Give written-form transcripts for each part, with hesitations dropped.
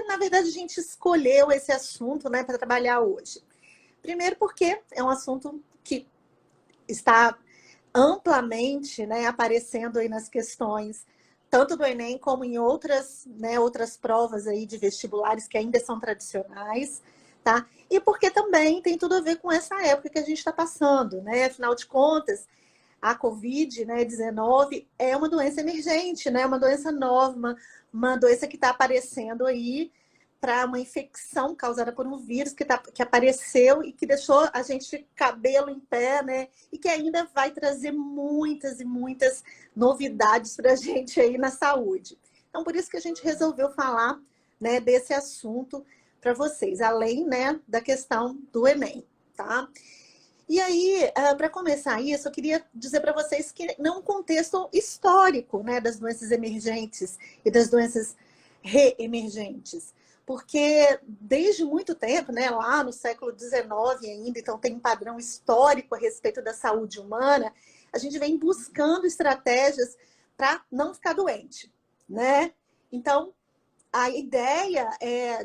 na verdade, a gente escolheu esse assunto, né, para trabalhar hoje? Primeiro porque é um assunto que está amplamente, né, aparecendo aí nas questões, tanto do Enem como em outras, né, outras provas aí de vestibulares que ainda são tradicionais, tá? E porque também tem tudo a ver com essa época que a gente está passando, né? Afinal de contas, a Covid, né, 19 é uma doença emergente, né? Uma doença nova, uma doença que está aparecendo aí para uma infecção causada por um vírus que apareceu e que deixou a gente cabelo em pé, né? E que ainda vai trazer muitas e muitas novidades para a gente aí na saúde. Então, por isso que a gente resolveu falar, né, desse assunto para vocês, além, né, da questão do Enem, tá? E aí, para começar isso, eu queria dizer para vocês que não um contexto histórico, né, das doenças emergentes e das doenças reemergentes. Porque desde muito tempo, né, lá no século XIX ainda, então tem um padrão histórico a respeito da saúde humana, a gente vem buscando estratégias para não ficar doente, né? Então, a ideia,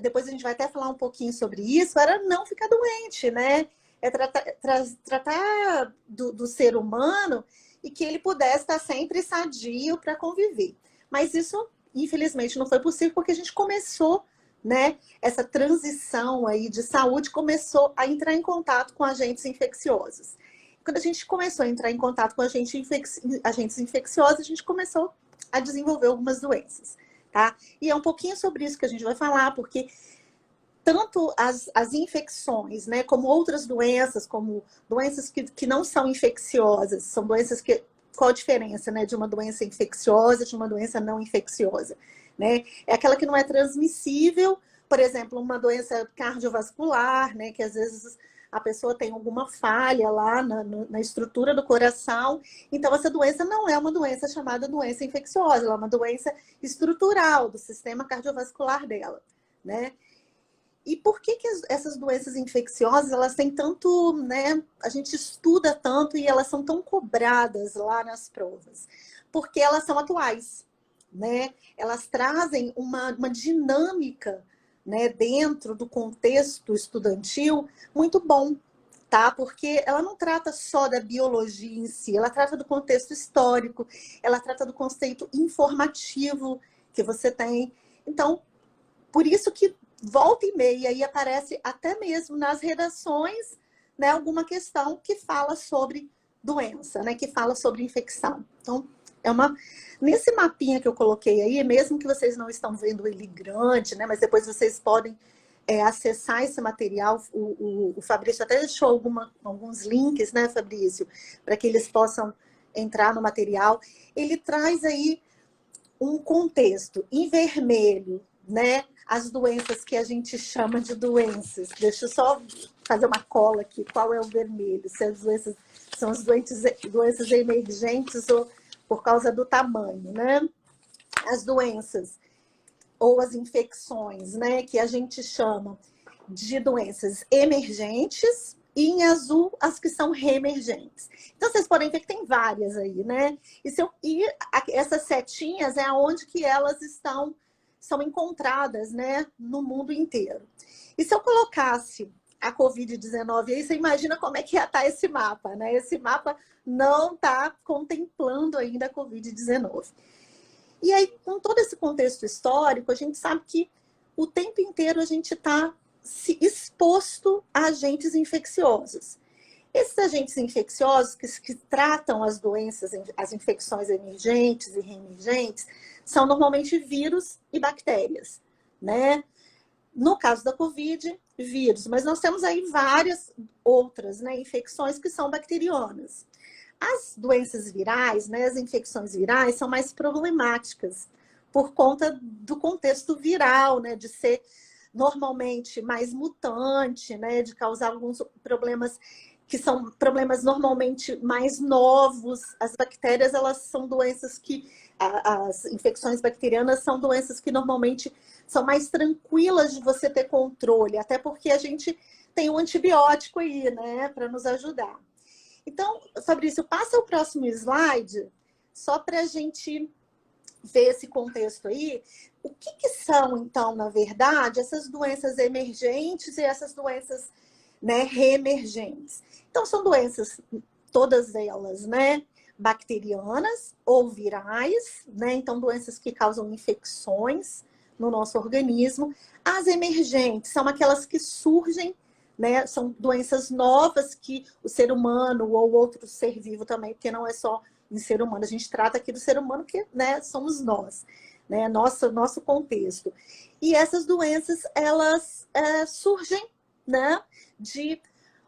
depois a gente vai até falar um pouquinho sobre isso, era não ficar doente, né? É tratar do ser humano e que ele pudesse estar sempre sadio para conviver. Mas isso, infelizmente, não foi possível porque a gente começou, né? Essa transição aí de saúde começou a entrar em contato com agentes infecciosos. Quando a gente começou a entrar em contato com agentes infecciosos, a gente começou a desenvolver algumas doenças, tá? E é um pouquinho sobre isso que a gente vai falar, porque tanto as infecções, né, como outras doenças, como doenças que não são infecciosas, são doenças que... Qual a diferença, né, de uma doença infecciosa de uma doença não infecciosa? Né? É aquela que não é transmissível, por exemplo, uma doença cardiovascular, né, que às vezes a pessoa tem alguma falha lá na estrutura do coração, então essa doença não é uma doença chamada doença infecciosa, ela é uma doença estrutural do sistema cardiovascular dela, né? E por que essas doenças infecciosas, elas têm tanto, né? A gente estuda tanto e elas são tão cobradas lá nas provas? Porque elas são atuais, né? Elas trazem uma dinâmica, né, dentro do contexto estudantil muito bom, tá? Porque ela não trata só da biologia em si, ela trata do contexto histórico, ela trata do conceito informativo que você tem. Então, por isso que volta e meia aí aparece até mesmo nas redações, né, alguma questão que fala sobre doença, né, que fala sobre infecção. Então, nesse mapinha que eu coloquei aí, mesmo que vocês não estão vendo ele grande, né, mas depois vocês podem acessar esse material. O Fabrício até deixou alguns links, né, Fabrício, para que eles possam entrar no material. Ele traz aí um contexto em vermelho, né? As doenças que a gente chama de doenças. Deixa eu só fazer uma cola aqui. Qual é o vermelho? Se as doenças são as doenças emergentes ou por causa do tamanho, né? As doenças ou as infecções, né? Que a gente chama de doenças emergentes, e em azul as que são reemergentes. Então vocês podem ver que tem várias aí, né? E essas setinhas é onde que elas são encontradas, né, no mundo inteiro. E se eu colocasse a Covid-19 aí, você imagina como é que ia estar esse mapa, né? Esse mapa não está contemplando ainda a Covid-19. E aí, com todo esse contexto histórico, a gente sabe que o tempo inteiro a gente está exposto a agentes infecciosos. Esses agentes infecciosos que tratam as doenças, as infecções emergentes e reemergentes, são normalmente vírus e bactérias, né? No caso da Covid, vírus, mas nós temos aí várias outras, né, infecções que são bacterianas. As doenças virais, né, as infecções virais, são mais problemáticas por conta do contexto viral, né, de ser normalmente mais mutante, né, de causar alguns problemas que são problemas normalmente mais novos. As bactérias, elas são doenças que... As infecções bacterianas são doenças que normalmente são mais tranquilas de você ter controle, até porque a gente tem um antibiótico aí, né, para nos ajudar. Então, Fabrício, passa o próximo slide, só para a gente ver esse contexto aí, o que são, então, na verdade, essas doenças emergentes e essas doenças, né, reemergentes? Então, são doenças, todas elas, né, bacterianas ou virais, né? Então, doenças que causam infecções no nosso organismo. As emergentes são aquelas que surgem, né? São doenças novas que o ser humano ou outro ser vivo também, porque não é só em ser humano, a gente trata aqui do ser humano que, né, somos nós, né? Nosso contexto. E essas doenças, elas surgem, né, de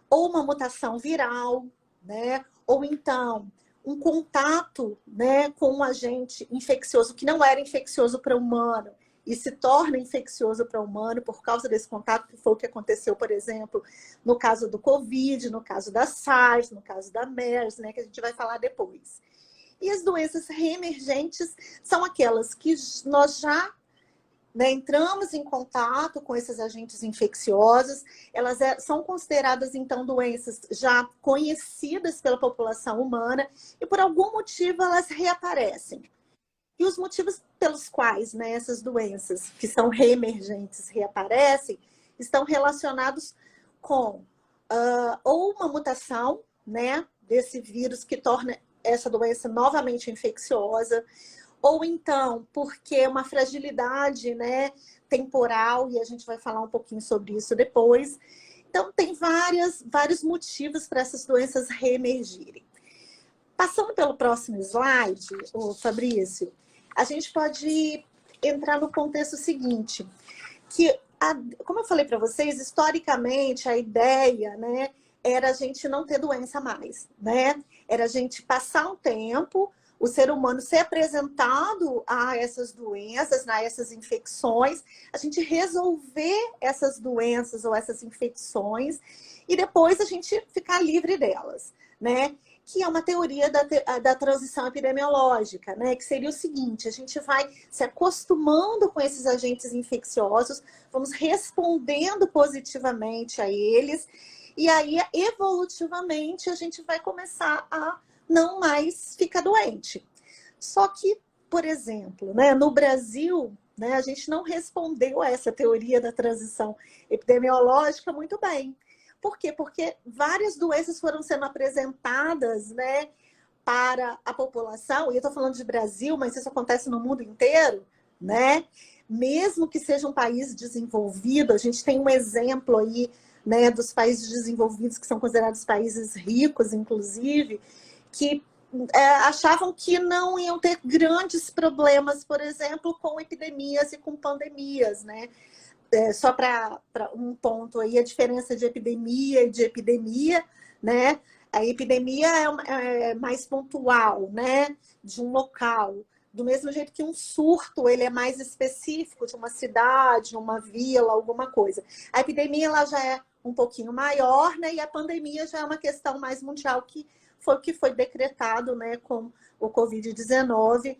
ou uma mutação viral, né, ou então um contato, né, com um agente infeccioso que não era infeccioso para o humano e se torna infeccioso para o humano por causa desse contato, que foi o que aconteceu, por exemplo, no caso do Covid, no caso da SARS, no caso da MERS, né, que a gente vai falar depois. E as doenças reemergentes são aquelas que nós já, né, entramos em contato com esses agentes infecciosos, elas são consideradas, então, doenças já conhecidas pela população humana e, por algum motivo, elas reaparecem. E os motivos pelos quais, né, essas doenças que são reemergentes reaparecem estão relacionados com ou uma mutação, né, desse vírus que torna essa doença novamente infecciosa, ou então porque uma fragilidade, né, temporal, e a gente vai falar um pouquinho sobre isso depois. Então, tem vários motivos para essas doenças reemergirem. Passando pelo próximo slide, o Fabrício, a gente pode entrar no contexto seguinte, que, como eu falei para vocês, historicamente a ideia, né, era a gente não ter doença mais, né? Era a gente passar um tempo, o ser humano ser apresentado a essas doenças, a essas infecções, a gente resolver essas doenças ou essas infecções e depois a gente ficar livre delas, né? Que é uma teoria da transição epidemiológica, né? Que seria o seguinte, a gente vai se acostumando com esses agentes infecciosos, vamos respondendo positivamente a eles, e aí, evolutivamente, a gente vai começar a não mais ficar doente. Só que, por exemplo, né, no Brasil, né, a gente não respondeu a essa teoria da transição epidemiológica muito bem. Por quê? Porque várias doenças foram sendo apresentadas, né, para a população, e eu estou falando de Brasil, mas isso acontece no mundo inteiro, né? Mesmo que seja um país desenvolvido, a gente tem um exemplo aí, né, dos países desenvolvidos, que são considerados países ricos, inclusive, que achavam que não iam ter grandes problemas, por exemplo, com epidemias e com pandemias, né? Só para um ponto aí, a diferença de epidemia e de epidemia, né? A epidemia é mais pontual, né? De um local. Do mesmo jeito que um surto, ele é mais específico de uma cidade, uma vila, alguma coisa. A epidemia, ela já é um pouquinho maior, né? E a pandemia já é uma questão mais mundial, que foi o que foi decretado, né, com o Covid-19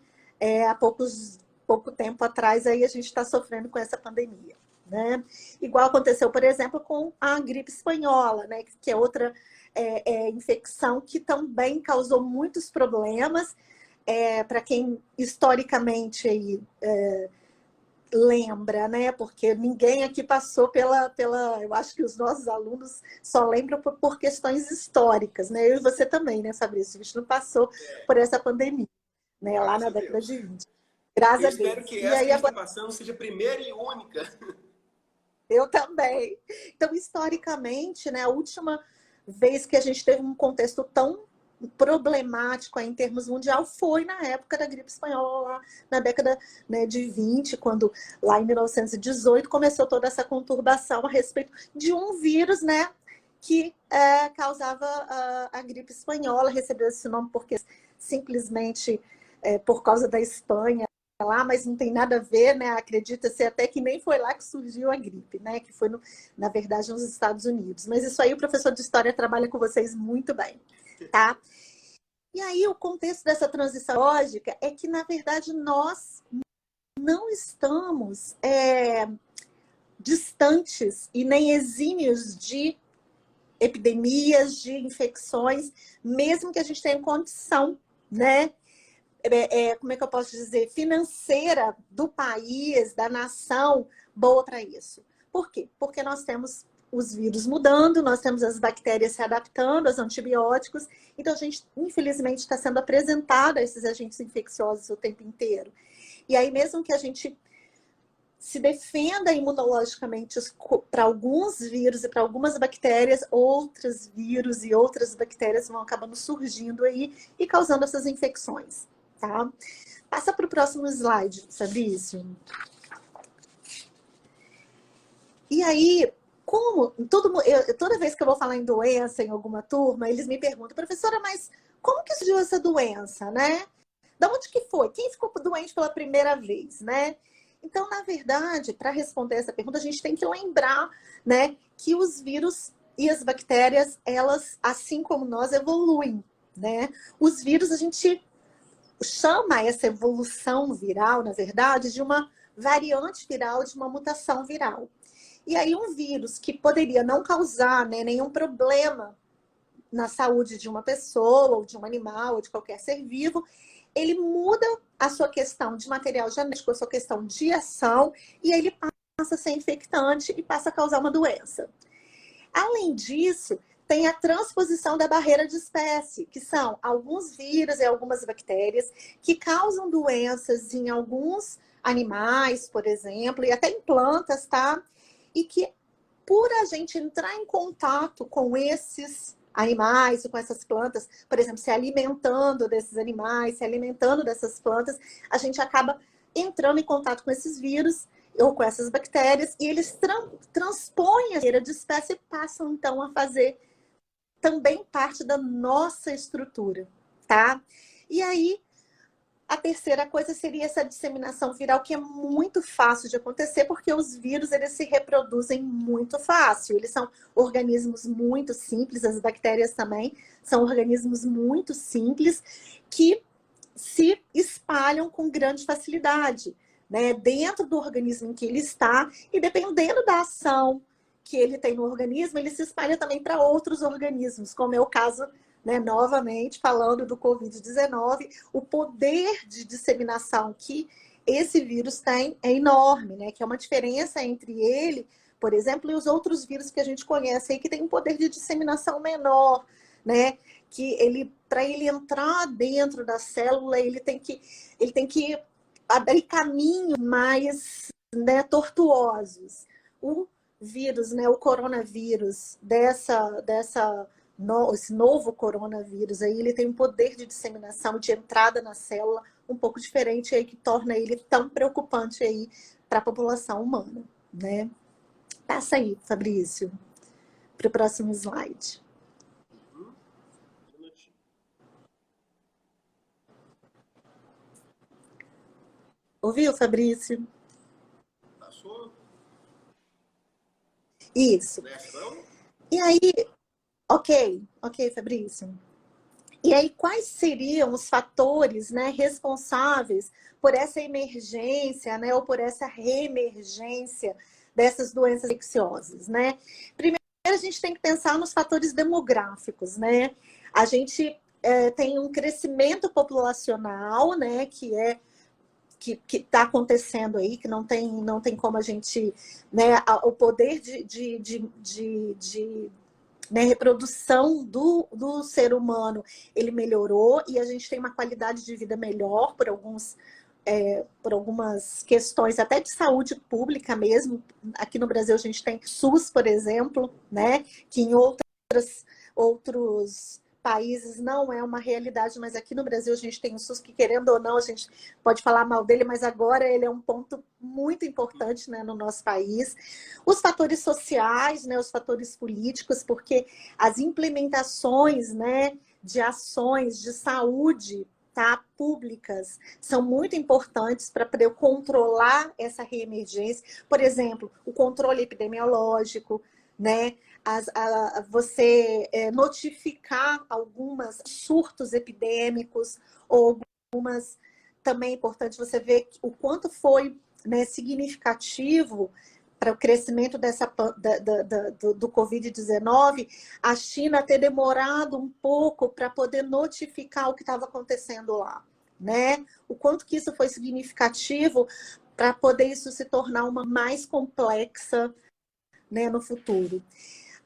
há pouco tempo atrás. Aí a gente está sofrendo com essa pandemia, né? Igual aconteceu, por exemplo, com a gripe espanhola, né, que é outra infecção que também causou muitos problemas. Para quem historicamente aí, lembra, né? Porque ninguém aqui passou pela. Eu acho que os nossos alunos só lembram por questões históricas, né? Eu e você também, né, Fabrício? A gente não passou por essa pandemia, né? Lá na década de 20. Graças Eu a espero Deus. que E essa aí que a gente agora está passando seja a primeira e única. eu também. Então, historicamente, né, a última vez que a gente teve um contexto tão problemático em termos mundial foi na época da gripe espanhola, lá na década, né, de 20, quando lá em 1918 começou toda essa conturbação a respeito de um vírus, né, que causava a gripe espanhola. Recebeu esse nome porque simplesmente por causa da Espanha lá, mas não tem nada a ver, né? Acredita-se até que nem foi lá que surgiu a gripe, né? Que foi, na verdade, nos Estados Unidos. Mas isso aí o professor de história trabalha com vocês muito bem, tá? E aí o contexto dessa transição lógica é que, na verdade, nós não estamos distantes e nem exímios de epidemias, de infecções, mesmo que a gente tenha condição, né, como é que eu posso dizer, financeira do país, da nação, boa para isso. Por quê? Porque nós temos os vírus mudando, nós temos as bactérias se adaptando aos antibióticos, então a gente, infelizmente, está sendo apresentado a esses agentes infecciosos o tempo inteiro. E aí, mesmo que a gente se defenda imunologicamente para alguns vírus e para algumas bactérias, outros vírus e outras bactérias vão acabando surgindo aí e causando essas infecções, tá? Passa para o próximo slide, Fabrício. E aí, toda vez que eu vou falar em doença em alguma turma, eles me perguntam, professora, mas como que surgiu essa doença, né? Da onde que foi? Quem ficou doente pela primeira vez, né? Então, na verdade, para responder essa pergunta, a gente tem que lembrar, né, que os vírus e as bactérias, elas, assim como nós, evoluem, né? Os vírus, a gente chama essa evolução viral, na verdade, de uma variante viral, de uma mutação viral. E aí, um vírus que poderia não causar, né, nenhum problema na saúde de uma pessoa, ou de um animal, ou de qualquer ser vivo, ele muda a sua questão de material genético, a sua questão de ação, e aí ele passa a ser infectante e passa a causar uma doença. Além disso, tem a transposição da barreira de espécie, que são alguns vírus e algumas bactérias que causam doenças em alguns animais, por exemplo, e até em plantas, tá? E que, por a gente entrar em contato com esses animais, com essas plantas, por exemplo, se alimentando desses animais, se alimentando dessas plantas, a gente acaba entrando em contato com esses vírus ou com essas bactérias, e eles transpõem a barreira de espécie e passam, então, a fazer também parte da nossa estrutura, tá? E aí, a terceira coisa seria essa disseminação viral, que é muito fácil de acontecer, porque os vírus, eles se reproduzem muito fácil. Eles são organismos muito simples, as bactérias também são organismos muito simples, que se espalham com grande facilidade, né? Dentro do organismo em que ele está, e dependendo da ação que ele tem no organismo, ele se espalha também para outros organismos, como é o caso, né, novamente, falando do Covid-19, o poder de disseminação que esse vírus tem é enorme, né? Que é uma diferença entre ele, por exemplo, e os outros vírus que a gente conhece aí, que tem um poder de disseminação menor, né? Que ele, para ele entrar dentro da célula, ele tem que abrir caminhos mais, né, tortuosos. O vírus, né, o coronavírus esse novo coronavírus aí, ele tem um poder de disseminação, de entrada na célula um pouco diferente aí, que torna ele tão preocupante aí para a população humana, né? Passa aí, Fabrício, para o próximo slide. Ouviu, Fabrício? Passou? Isso. E aí, ok, Fabrício. E aí, quais seriam os fatores, né, responsáveis por essa emergência, né, ou por essa reemergência dessas doenças infecciosas, né? Primeiro, a gente tem que pensar nos fatores demográficos, né? A gente tem um crescimento populacional, né, que está acontecendo aí, que não tem como a gente, né, o poder de né, reprodução do ser humano, ele melhorou, e a gente tem uma qualidade de vida melhor por algumas questões até de saúde pública mesmo. Aqui no Brasil a gente tem SUS, por exemplo, né, que em outros países não é uma realidade, mas aqui no Brasil a gente tem o SUS que, querendo ou não, a gente pode falar mal dele, mas agora ele é um ponto muito importante, né, no nosso país. Os fatores sociais, né, os fatores políticos, porque as implementações, né, de ações de saúde, tá, públicas, são muito importantes para poder controlar essa reemergência. Por exemplo, o controle epidemiológico, né? Você notificar alguns surtos epidêmicos, ou algumas, também é importante você ver o quanto foi, né, significativo para o crescimento do Covid-19, a China ter demorado um pouco para poder notificar o que estava acontecendo lá. né? O quanto que isso foi significativo para poder isso se tornar uma mais complexa, né, no futuro.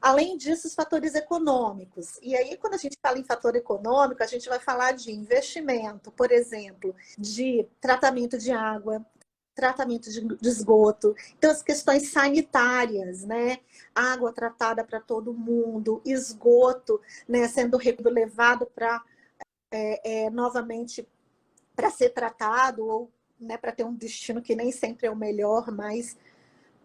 Além disso, os fatores econômicos. E aí, quando a gente fala em fator econômico, a gente vai falar de investimento, por exemplo, de tratamento de água, tratamento de esgoto. Então, as questões sanitárias, né? Água tratada para todo mundo, esgoto, né, sendo levado para novamente para ser tratado ou, né, para ter um destino que nem sempre é o melhor, mas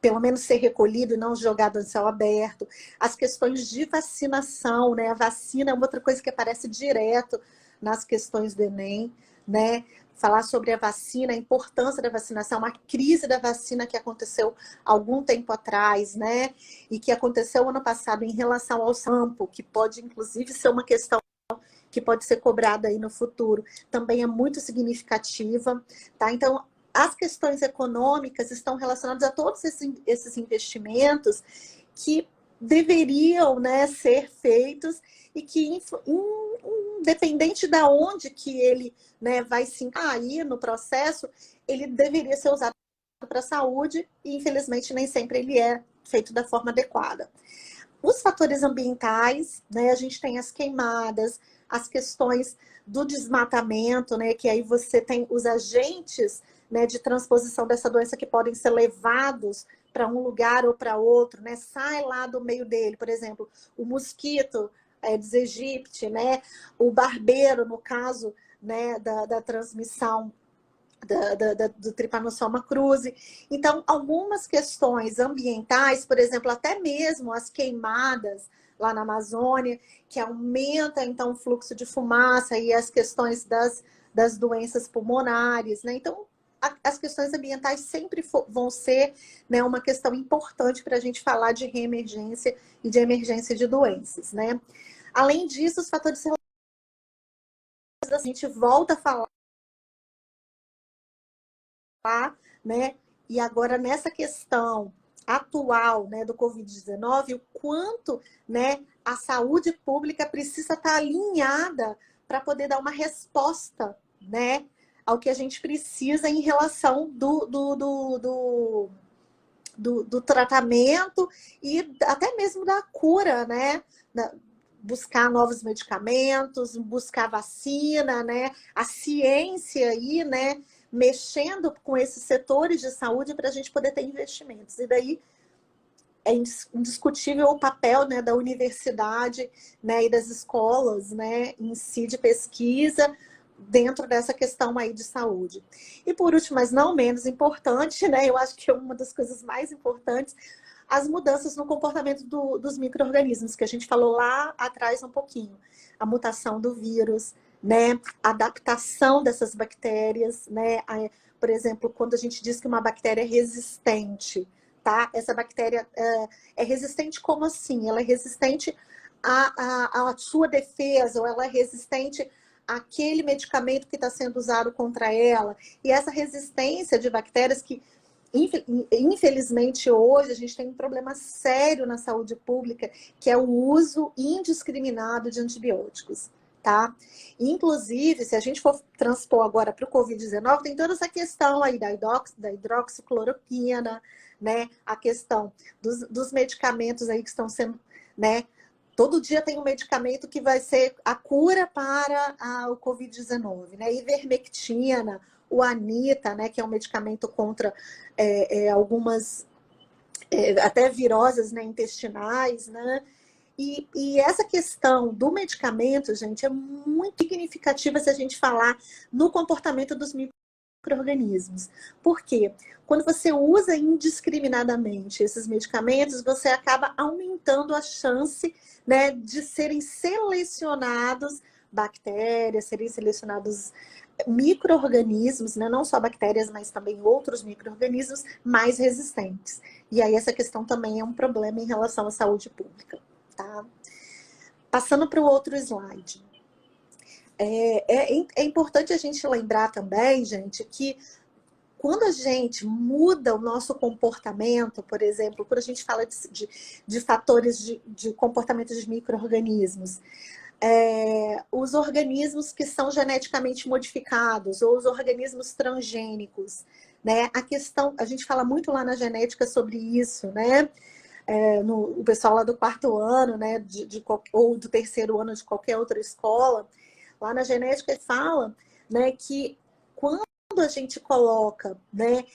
pelo menos ser recolhido e não jogado no céu aberto. As questões de vacinação, né? A vacina é uma outra coisa que aparece direto nas questões do Enem, né? Falar sobre a vacina, a importância da vacinação, a crise da vacina que aconteceu algum tempo atrás, né? E que aconteceu ano passado em relação ao sampo, que pode, inclusive, ser uma questão que pode ser cobrada aí no futuro, também é muito significativa, tá? Então, as questões econômicas estão relacionadas a todos esses investimentos que deveriam, né, ser feitos e que, independente de onde que ele, né, vai se encair no processo, ele deveria ser usado para a saúde e, infelizmente, nem sempre ele é feito da forma adequada. Os fatores ambientais, né, a gente tem as queimadas, as questões do desmatamento, né, que aí você tem os agentes, né, de transposição dessa doença que podem ser levados para um lugar ou para outro, né, sai lá do meio dele, por exemplo, o mosquito Aedes aegypti, né, o barbeiro, no caso, né, da transmissão do Trypanosoma cruzi. Então, algumas questões ambientais, por exemplo, até mesmo as queimadas lá na Amazônia, que aumenta, então, o fluxo de fumaça e as questões das doenças pulmonares, né? Então, as questões ambientais sempre vão ser, né, uma questão importante para a gente falar de reemergência e de emergência de doenças, né? Além disso, os fatores relacionados, a gente volta a falar, né? E agora nessa questão atual, né, do Covid-19, o quanto, né, a saúde pública precisa estar alinhada para poder dar uma resposta, né, ao que a gente precisa em relação do tratamento e até mesmo da cura, né? Buscar novos medicamentos, buscar vacina, né? A ciência aí, né? Mexendo com esses setores de saúde para a gente poder ter investimentos. E daí é indiscutível o papel, né, da universidade, né, e das escolas, né, em si de pesquisa dentro dessa questão aí de saúde. E por último, mas não menos importante, né, eu acho que é uma das coisas mais importantes, as mudanças no comportamento dos micro-organismos, que a gente falou lá atrás um pouquinho. A mutação do vírus, né, a adaptação dessas bactérias, né, por exemplo, quando a gente diz que uma bactéria é resistente, tá? Essa bactéria é resistente como assim? Ela é resistente à sua defesa, ou ela é resistente àquele medicamento que está sendo usado contra ela. E essa resistência de bactérias que, infelizmente, hoje a gente tem um problema sério na saúde pública, que é o uso indiscriminado de antibióticos, tá? Inclusive, se a gente for transpor agora para o Covid-19, tem toda essa questão aí da hidroxicloroquina, né? A questão dos medicamentos aí que estão sendo, né? Todo dia tem um medicamento que vai ser a cura para o Covid-19, né? Ivermectina, o Anita, né? Que é um medicamento contra algumas até viroses, né, intestinais, né? E essa questão do medicamento, gente, é muito significativa se a gente falar no comportamento dos micro-organismos. Por quê? Quando você usa indiscriminadamente esses medicamentos, você acaba aumentando a chance, né, de serem selecionados bactérias, serem selecionados micro-organismos, né, não só bactérias, mas também outros micro-organismos mais resistentes. E aí essa questão também é um problema em relação à saúde pública. Tá? Passando para o outro slide. É importante a gente lembrar também, gente, que quando a gente muda o nosso comportamento, por exemplo, quando a gente fala de fatores de comportamento de micro-organismos, os organismos que são geneticamente modificados ou os organismos transgênicos, né? A gente fala muito lá na genética sobre isso, né? O pessoal lá do 4º ano, né? Ou do 3º ano de qualquer outra escola, lá na genética fala, né, que quando a gente coloca, né,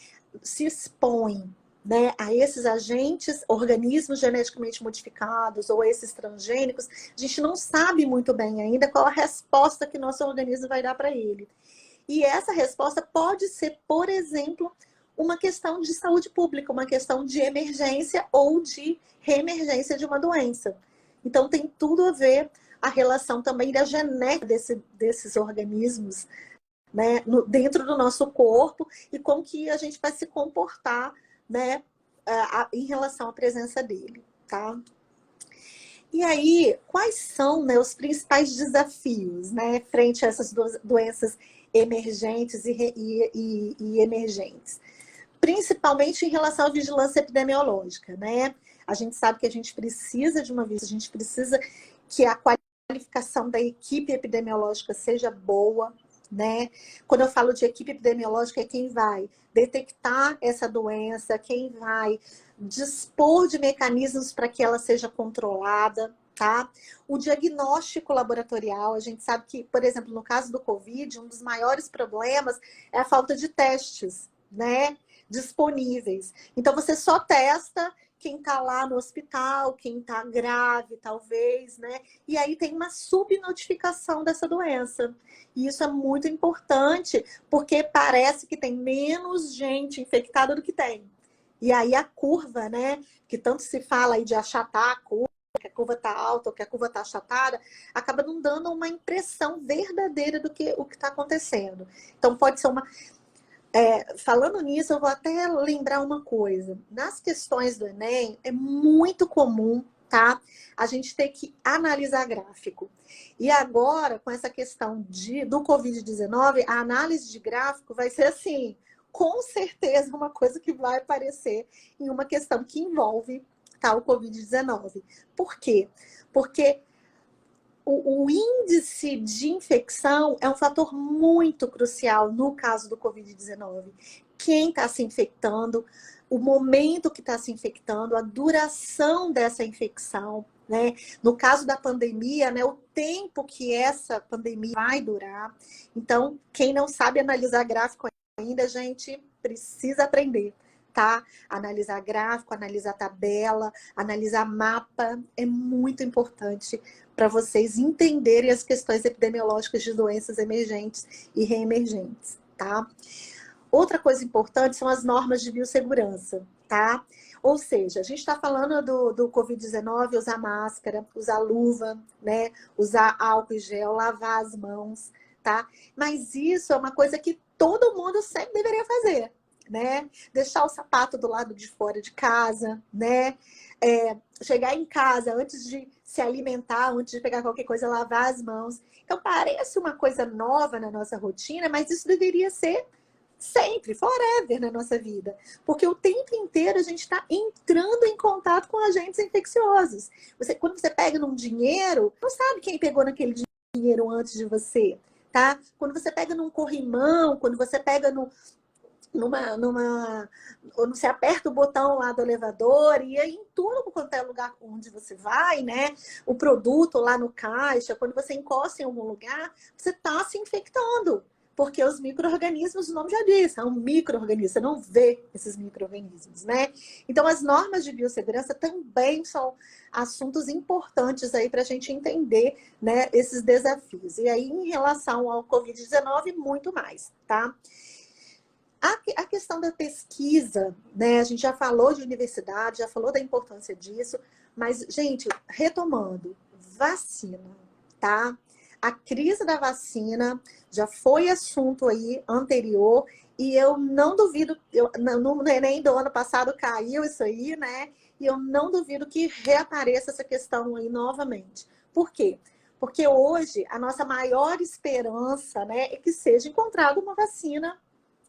se expõe, né, a esses agentes, organismos geneticamente modificados ou esses transgênicos, a gente não sabe muito bem ainda qual a resposta que nosso organismo vai dar para ele. E essa resposta pode ser, por exemplo, uma questão de saúde pública, uma questão de emergência ou de reemergência de uma doença. Então, tem tudo a ver a relação também da genética desses organismos, né, dentro do nosso corpo e como que a gente vai se comportar, né, em relação à presença dele, tá? E aí, quais são, né, os principais desafios, né, frente a essas doenças emergentes e emergentes? Principalmente em relação à vigilância epidemiológica, né? A gente sabe que a gente precisa de uma vigilância, a gente precisa que a qualificação da equipe epidemiológica seja boa, né? Quando eu falo de equipe epidemiológica, é quem vai detectar essa doença, quem vai dispor de mecanismos para que ela seja controlada, tá? O diagnóstico laboratorial, a gente sabe que, por exemplo, no caso do Covid, um dos maiores problemas é a falta de testes, né, disponíveis. Então, você só testa quem está lá no hospital, quem está grave, talvez, né? E aí tem uma subnotificação dessa doença. E isso é muito importante, porque parece que tem menos gente infectada do que tem. E aí a curva, né, que tanto se fala aí de achatar a curva, que a curva está alta ou que a curva está achatada, acaba não dando uma impressão verdadeira do que o que está acontecendo. Então pode ser uma... falando nisso, eu vou até lembrar uma coisa. Nas questões do Enem, é muito comum, tá, a gente ter que analisar gráfico. E agora, com essa questão do Covid-19, a análise de gráfico vai ser assim, com certeza uma coisa que vai aparecer em uma questão que envolve, tá, o Covid-19. Por quê? Porque o índice de infecção é um fator muito crucial no caso do Covid-19. Quem está se infectando, o momento que está se infectando, a duração dessa infecção, né? No caso da pandemia, né, o tempo que essa pandemia vai durar. Então, quem não sabe analisar gráfico ainda, gente, precisa aprender, tá? Analisar gráfico, analisar tabela, analisar mapa, é muito importante para vocês entenderem as questões epidemiológicas de doenças emergentes e reemergentes, tá? Outra coisa importante são as normas de biossegurança, tá? Ou seja, a gente está falando do Covid-19, usar máscara, usar luva, né? Usar álcool e gel, lavar as mãos, tá? Mas isso é uma coisa que todo mundo sempre deveria fazer, né? Deixar o sapato do lado de fora de casa, né? Chegar em casa antes de se alimentar, antes de pegar qualquer coisa, lavar as mãos. Então, parece uma coisa nova na nossa rotina, mas isso deveria ser sempre, forever na nossa vida. Porque o tempo inteiro a gente está entrando em contato com agentes infecciosos. Quando você pega num dinheiro, não sabe quem pegou naquele dinheiro antes de você, tá? Quando você pega num corrimão, quando você pega ou você aperta o botão lá do elevador e aí em tudo quanto é lugar onde você vai, né? O produto lá no caixa, quando você encosta em algum lugar, você está se infectando. Porque os micro-organismos, o nome já diz, são micro-organismos, você não vê esses micro-organismos, né? Então, as normas de biossegurança também são assuntos importantes aí para a gente entender, né, esses desafios. E aí, em relação ao Covid-19, muito mais, tá? A questão da pesquisa, né? A gente já falou de universidade, já falou da importância disso, mas, gente, retomando, vacina, tá? A crise da vacina já foi assunto aí anterior e eu não duvido, no Enem do ano passado caiu isso aí, né? E eu não duvido que reapareça essa questão aí novamente. Por quê? Porque hoje a nossa maior esperança, né, é que seja encontrada uma vacina,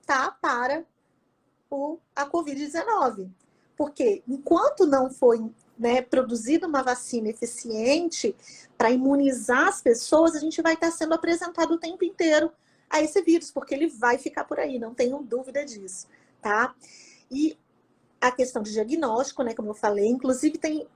tá, para a Covid-19. Porque enquanto não for né, produzido uma vacina eficiente para imunizar as pessoas, a gente vai estar sendo apresentado o tempo inteiro a esse vírus, porque ele vai ficar por aí, não tenham dúvida disso, tá? E a questão de diagnóstico, né, como eu falei, inclusive tem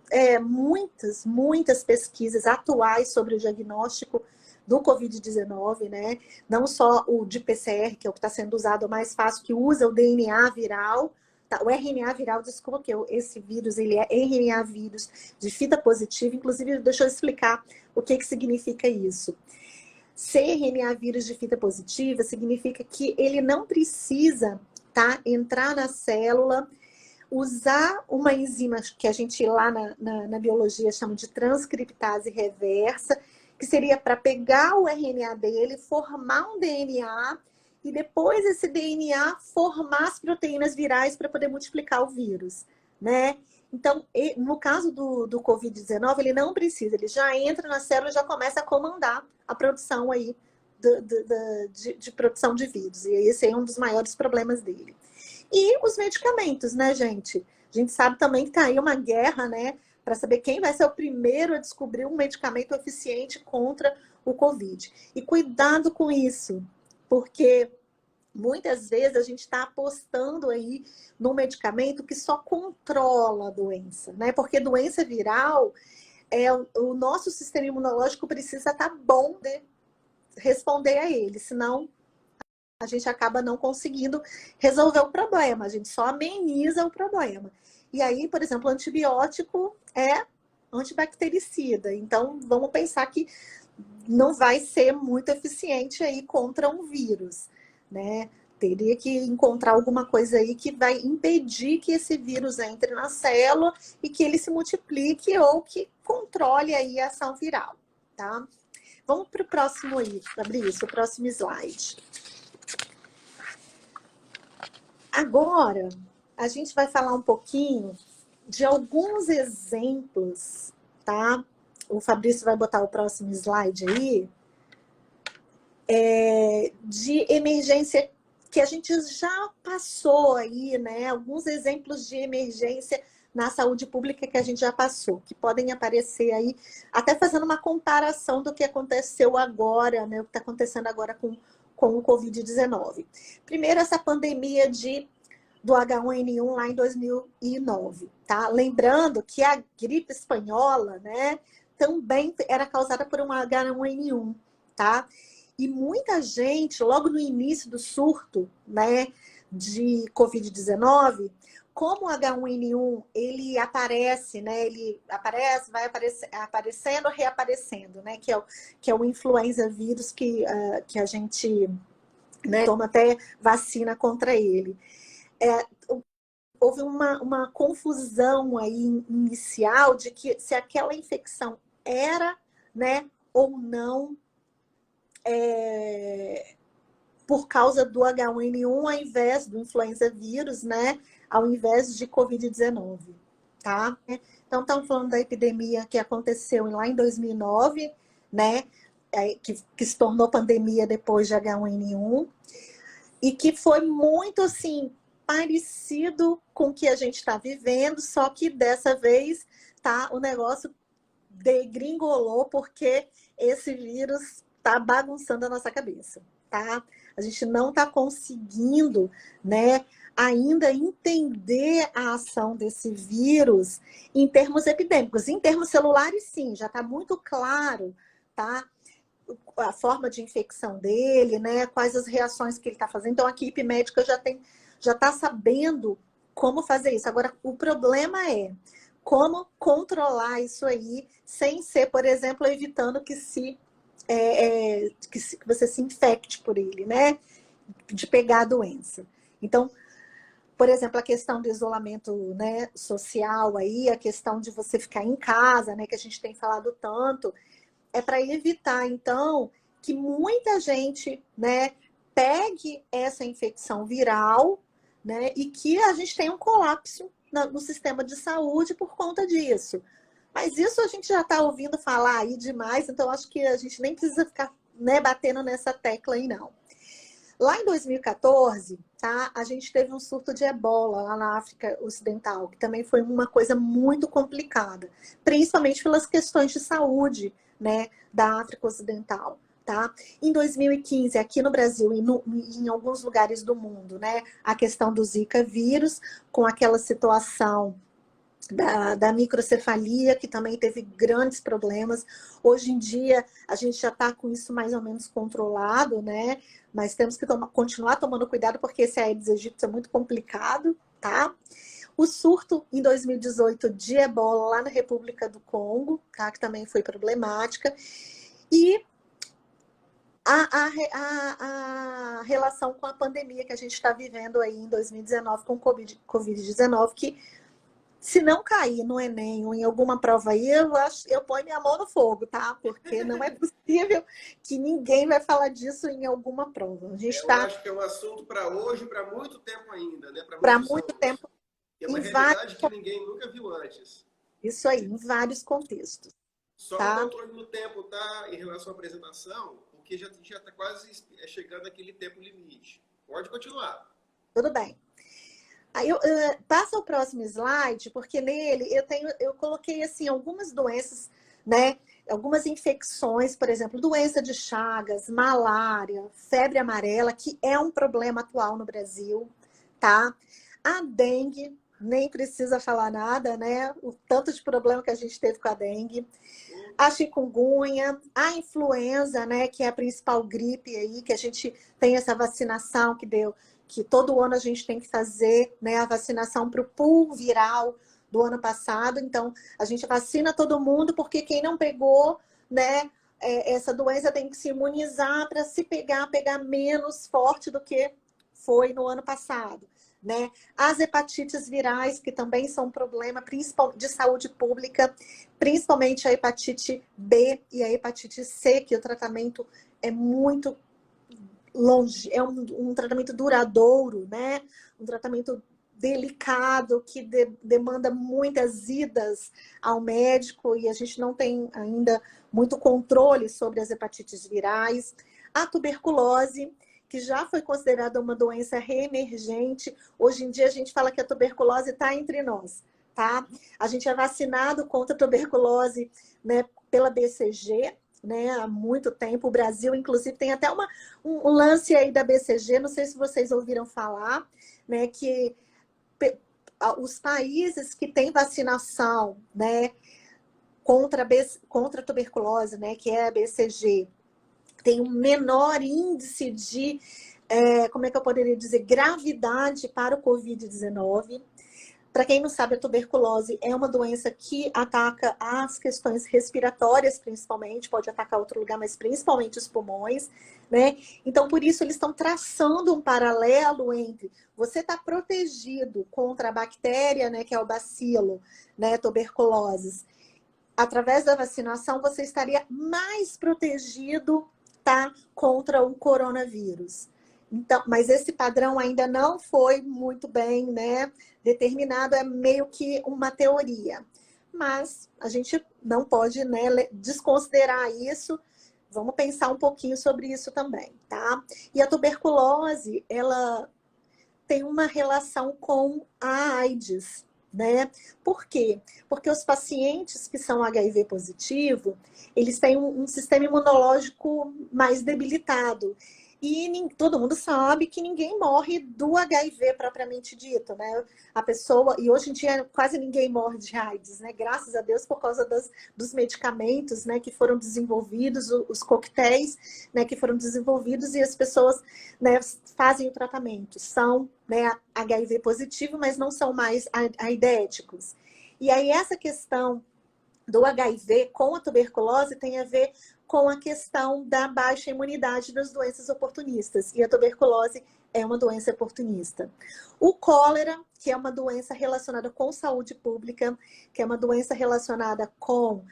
muitas pesquisas atuais sobre o diagnóstico do Covid-19, né? Não só o de PCR, que é o que está sendo usado mais fácil, que usa o DNA viral, tá? O RNA viral, desculpa, que esse vírus, ele é RNA vírus de fita positiva, inclusive deixa eu explicar o que significa isso. Ser RNA vírus de fita positiva significa que ele não precisa, tá, entrar na célula, usar uma enzima que a gente lá na biologia chama de transcriptase reversa, que seria para pegar o RNA dele, formar um DNA e depois esse DNA formar as proteínas virais para poder multiplicar o vírus, né? Então, no caso do Covid-19, ele não precisa, ele já entra na célula e já começa a comandar a produção aí de produção de vírus. E esse é um dos maiores problemas dele. E os medicamentos, né, gente? A gente sabe também que tá aí uma guerra, né, para saber quem vai ser o primeiro a descobrir um medicamento eficiente contra o Covid. E cuidado com isso, porque muitas vezes a gente está apostando aí num medicamento que só controla a doença, né? Porque doença viral, o nosso sistema imunológico precisa estar bom de responder a ele, senão a gente acaba não conseguindo resolver o problema, a gente só ameniza o problema. E aí, por exemplo, o antibiótico é antibactericida, então vamos pensar que não vai ser muito eficiente aí contra um vírus, né? Teria que encontrar alguma coisa aí que vai impedir que esse vírus entre na célula e que ele se multiplique ou que controle aí a ação viral, tá? Vamos para o próximo aí, Fabrício, o próximo slide. Agora, a gente vai falar um pouquinho de alguns exemplos, tá? O Fabrício vai botar o próximo slide aí, de emergência que a gente já passou aí, né? Alguns exemplos de emergência na saúde pública que a gente já passou, que podem aparecer aí, até fazendo uma comparação do que aconteceu agora, né? O que está acontecendo agora com o Covid-19. Primeiro, essa pandemia do H1N1 lá em 2009, tá? Lembrando que a gripe espanhola, né, também era causada por um H1N1, tá? E muita gente, logo no início do surto, né, de Covid-19, como o H1N1, ele aparece, né, ele aparece, vai aparecendo, reaparecendo, né, que é o influenza vírus que a gente, né, toma até vacina contra ele. Houve uma confusão aí inicial de que se aquela infecção era, né, ou não por causa do H1N1 ao invés do influenza vírus, né, ao invés de Covid-19, tá? Então, estamos falando da epidemia que aconteceu lá em 2009, né, que se tornou pandemia depois de H1N1, e que foi muito, assim, parecido com o que a gente está vivendo, só que dessa vez, tá, o negócio degringolou porque esse vírus está bagunçando a nossa cabeça, tá? A gente não está conseguindo, né, ainda entender a ação desse vírus em termos epidêmicos. Em termos celulares, sim, já está muito claro, tá? A forma de infecção dele, né? Quais as reações que ele está fazendo. Então, a equipe médica já está sabendo como fazer isso. Agora, o problema é como controlar isso aí sem ser, por exemplo, evitando que você se infecte por ele, né? De pegar a doença. Então, por exemplo, a questão do isolamento, né, social aí, a questão de você ficar em casa, né, que a gente tem falado tanto, é para evitar, então, que muita gente, né, pegue essa infecção viral, né, e que a gente tenha um colapso no sistema de saúde por conta disso. Mas isso a gente já está ouvindo falar aí demais, então acho que a gente nem precisa ficar, né, batendo nessa tecla aí, não. Lá em 2014, tá, a gente teve um surto de ebola lá na África Ocidental, que também foi uma coisa muito complicada, principalmente pelas questões de saúde, né, da África Ocidental. Tá? Em 2015, aqui no Brasil e em alguns lugares do mundo, né, a questão do Zika vírus, com aquela situação da microcefalia, que também teve grandes problemas. Hoje em dia, a gente já está com isso mais ou menos controlado, né? Mas temos que continuar tomando cuidado, porque esse Aedes aegypti é muito complicado, tá? O surto em 2018 de ebola lá na República do Congo, tá? Que também foi problemática. E a relação com a pandemia que a gente está vivendo aí em 2019 com o Covid-19, que se não cair no Enem ou em alguma prova aí, eu ponho minha mão no fogo, tá? Porque não é possível que ninguém vai falar disso em alguma prova. A gente Eu acho que é um assunto para hoje, para muito tempo ainda, né? Para para muitos muito anos. tempo, É uma em vários, realidade que ninguém nunca viu antes. isso aí, em vários contextos, Só o tá? controle no tempo, tá? Em relação à apresentação, porque já está quase chegando aquele tempo limite. Pode continuar. Tudo bem. Aí passa o próximo slide, porque nele eu coloquei assim algumas doenças, né? Algumas infecções, por exemplo, doença de Chagas, malária, febre amarela, que é um problema atual no Brasil, tá? A dengue, nem precisa falar nada, né? O tanto de problema que a gente teve com a dengue. A chikungunya, a influenza, né, que é a principal gripe aí, que a gente tem essa vacinação que todo ano a gente tem que fazer, né, a vacinação para o pool viral do ano passado. Então, a gente vacina todo mundo, porque quem não pegou, né, essa doença tem que se imunizar para se pegar menos forte do que foi no ano passado. Né? As hepatites virais, que também são um problema principal de saúde pública, principalmente a hepatite B e a hepatite C, que o tratamento é muito longe, é um tratamento duradouro, né? Um tratamento delicado, que demanda muitas idas ao médico, e a gente não tem ainda muito controle sobre as hepatites virais. A tuberculose, que já foi considerada uma doença reemergente. Hoje em dia a gente fala que a tuberculose está entre nós, tá? A gente é vacinado contra a tuberculose, né, pela BCG, né, há muito tempo. O Brasil, inclusive, tem até um lance aí da BCG, não sei se vocês ouviram falar, né, que os países que têm vacinação, né, contra a tuberculose, né, que é a BCG, tem um menor índice de, como é que eu poderia dizer, gravidade para o Covid-19. Para quem não sabe, a tuberculose é uma doença que ataca as questões respiratórias, principalmente, pode atacar outro lugar, mas principalmente os pulmões, né? Então, por isso, eles estão traçando um paralelo entre você estar protegido contra a bactéria, né, que é o bacilo, né, tuberculose. Através da vacinação, você estaria mais protegido, tá, contra o coronavírus. Então, mas esse padrão ainda não foi muito bem, né, determinado, é meio que uma teoria. Mas a gente não pode, né, desconsiderar isso. Vamos pensar um pouquinho sobre isso também, tá? E a tuberculose, ela tem uma relação com a AIDS, né? Por quê? Porque os pacientes que são HIV positivo, eles têm um sistema imunológico mais debilitado. E todo mundo sabe que ninguém morre do HIV propriamente dito, né? A pessoa, e hoje em dia quase ninguém morre de AIDS, né? Graças a Deus, por causa dos medicamentos, né, que foram desenvolvidos, os coquetéis, né, que foram desenvolvidos, e as pessoas, né, fazem o tratamento. São, né, HIV positivo, mas não são mais aidéticos. E aí essa questão do HIV com a tuberculose tem a ver com a questão da baixa imunidade das doenças oportunistas. E a tuberculose é uma doença oportunista. O cólera, que é uma doença relacionada com saúde pública, que é uma doença relacionada com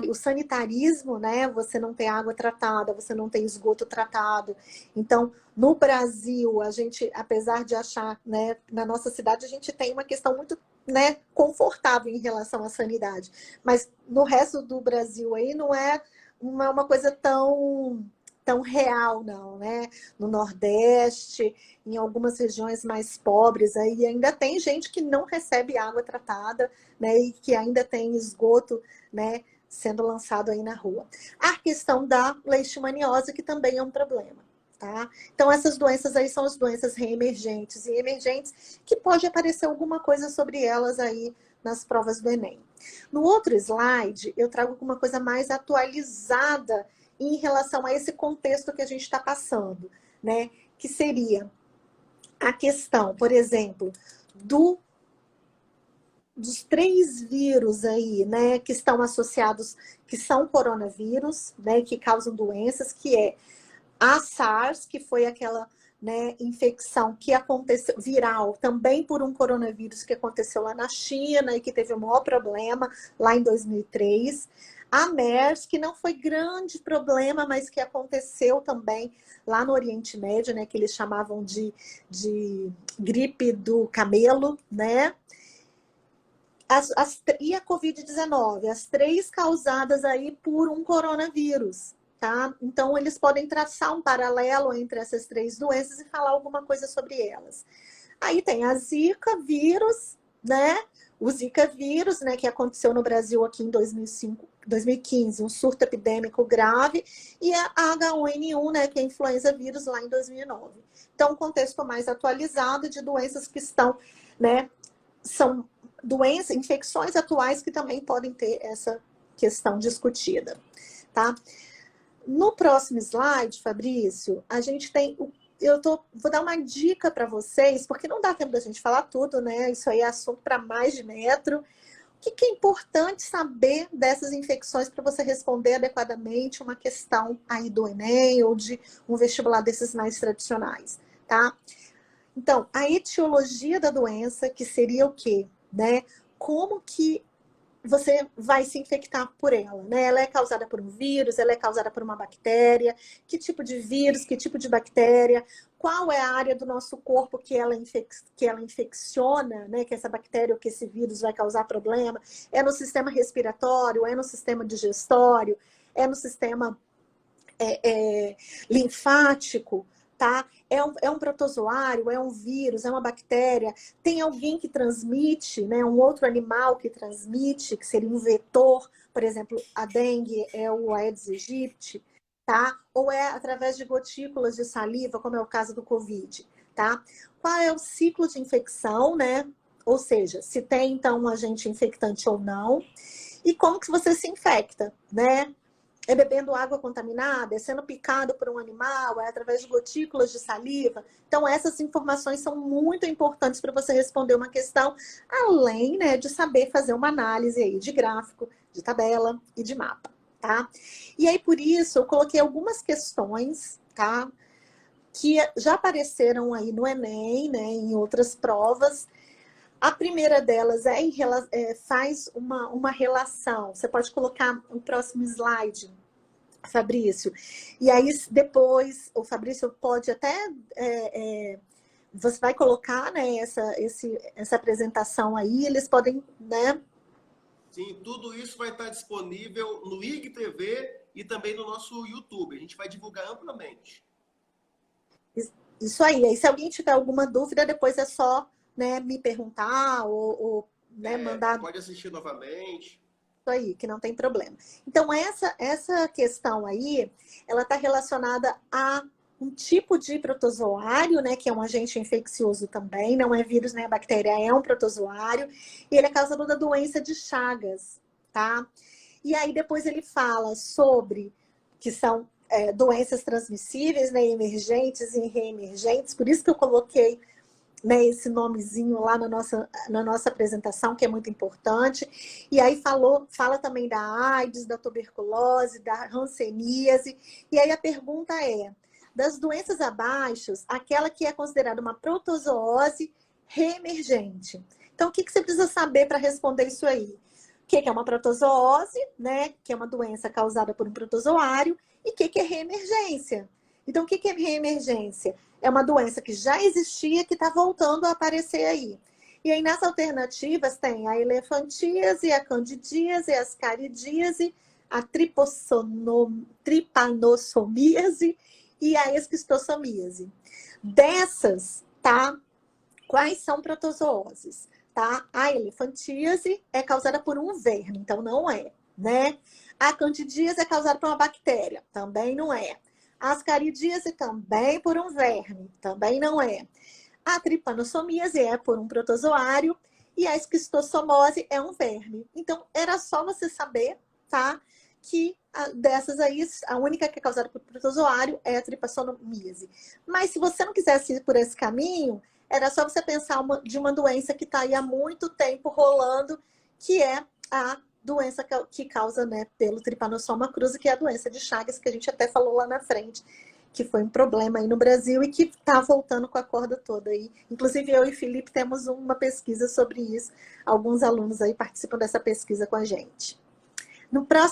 o sanitarismo, né? Você não tem água tratada, você não tem esgoto tratado. Então, no Brasil, a gente, apesar de achar, né, na nossa cidade, a gente tem uma questão muito, né, confortável em relação à sanidade. Mas no resto do Brasil aí não é uma coisa tão tão real, não, né? No Nordeste, em algumas regiões mais pobres, aí ainda tem gente que não recebe água tratada, né? E que ainda tem esgoto, né? Sendo lançado aí na rua. A questão da leishmaniose, que também é um problema, tá? Então, essas doenças aí são as doenças reemergentes e emergentes, que pode aparecer alguma coisa sobre elas aí nas provas do Enem. No outro slide, eu trago alguma coisa mais atualizada em relação a esse contexto que a gente está passando, né? Que seria a questão, por exemplo, dos 3 vírus aí, né, que estão associados, que são coronavírus, né, que causam doenças, que é a SARS, que foi aquela, né, infecção que aconteceu, viral, também por um coronavírus que aconteceu lá na China e que teve o maior problema lá em 2003. A MERS, que não foi grande problema, mas que aconteceu também lá no Oriente Médio, né, que eles chamavam de gripe do camelo, né? E a Covid-19, as 3 causadas aí por um coronavírus, tá? Então, eles podem traçar um paralelo entre essas 3 doenças e falar alguma coisa sobre elas. Aí tem a Zika vírus, né? O Zika vírus, né, que aconteceu no Brasil aqui em 2015, um surto epidêmico grave, e a H1N1, né, que é a influenza vírus lá em 2009. Então, um contexto mais atualizado de doenças que estão, né, são doenças, infecções atuais que também podem ter essa questão discutida, tá? No próximo slide, Fabrício, a gente tem, vou dar uma dica para vocês, porque não dá tempo da gente falar tudo, né? Isso aí é assunto para mais de metro. O que é importante saber dessas infecções para você responder adequadamente uma questão aí do Enem ou de um vestibular desses mais tradicionais, tá? Então, a etiologia da doença, que seria o quê? Né? Como que você vai se infectar por ela, né? Ela é causada por um vírus, ela é causada por uma bactéria, que tipo de vírus, que tipo de bactéria, qual é a área do nosso corpo que ela infecciona, né? Que essa bactéria ou que esse vírus vai causar problema, é no sistema respiratório, é no sistema digestório, é no sistema linfático, tá? É um protozoário, é um vírus, é uma bactéria, tem alguém que transmite, né? Um outro animal que transmite, que seria um vetor, por exemplo, a dengue é o Aedes aegypti, tá? Ou é através de gotículas de saliva, como é o caso do Covid, tá? Qual é o ciclo de infecção, né? Ou seja, se tem, então, um agente infectante ou não, e como que você se infecta, né? É bebendo água contaminada, é sendo picado por um animal, é através de gotículas de saliva. Então, essas informações são muito importantes para você responder uma questão, além, né, de saber fazer uma análise aí de gráfico, de tabela e de mapa, tá? E aí, por isso, eu coloquei algumas questões, tá? Que já apareceram aí no Enem, né, em outras provas. A primeira delas faz uma relação. Você pode colocar o próximo slide, Fabrício. E aí, depois, o Fabrício pode até... você vai colocar, né, essa apresentação aí, eles podem, né? Sim, tudo isso vai estar disponível no IGTV e também no nosso YouTube. A gente vai divulgar amplamente. Isso aí. Aí, se alguém tiver alguma dúvida, depois é só, né, me perguntar ou né, mandar. Pode assistir novamente. Isso aí, que não tem problema. Então, essa questão aí, ela está relacionada a um tipo de protozoário, né, que é um agente infeccioso também, não é vírus nem é bactéria, é um protozoário, e ele é causador da doença de Chagas, tá? E aí depois ele fala sobre que são doenças transmissíveis, né, emergentes e reemergentes, por isso que eu coloquei, né, esse nomezinho lá na nossa apresentação, que é muito importante. E aí fala também da AIDS, da tuberculose, da hanseníase. E aí a pergunta é, das doenças abaixo, aquela que é considerada uma protozoose reemergente. Então, o que você precisa saber para responder isso aí? O que é uma protozoose, né? Que é uma doença causada por um protozoário. E o que é reemergência? Então, o que é reemergência? É uma doença que já existia, que está voltando a aparecer aí. E aí, nas alternativas, tem a elefantíase, a candidíase, a ascaridíase, a tripanossomíase e a esquistossomíase. Dessas, tá? Quais são protozooses? Tá? A elefantíase é causada por um verme, então não é, né? A candidíase é causada por uma bactéria, também não é. A ascaridíase também por um verme, também não é. A tripanossomíase é por um protozoário e a esquistossomose é um verme. Então, era só você saber, tá? Que dessas aí, a única que é causada por protozoário é a tripanossomíase. Mas se você não quisesse ir por esse caminho, era só você pensar de uma doença que está aí há muito tempo rolando, que é a doença que causa, né, pelo Trypanosoma cruzi, que é a doença de Chagas, que a gente até falou lá na frente, que foi um problema aí no Brasil e que está voltando com a corda toda aí. Inclusive, eu e Felipe temos uma pesquisa sobre isso. Alguns alunos aí participam dessa pesquisa com a gente.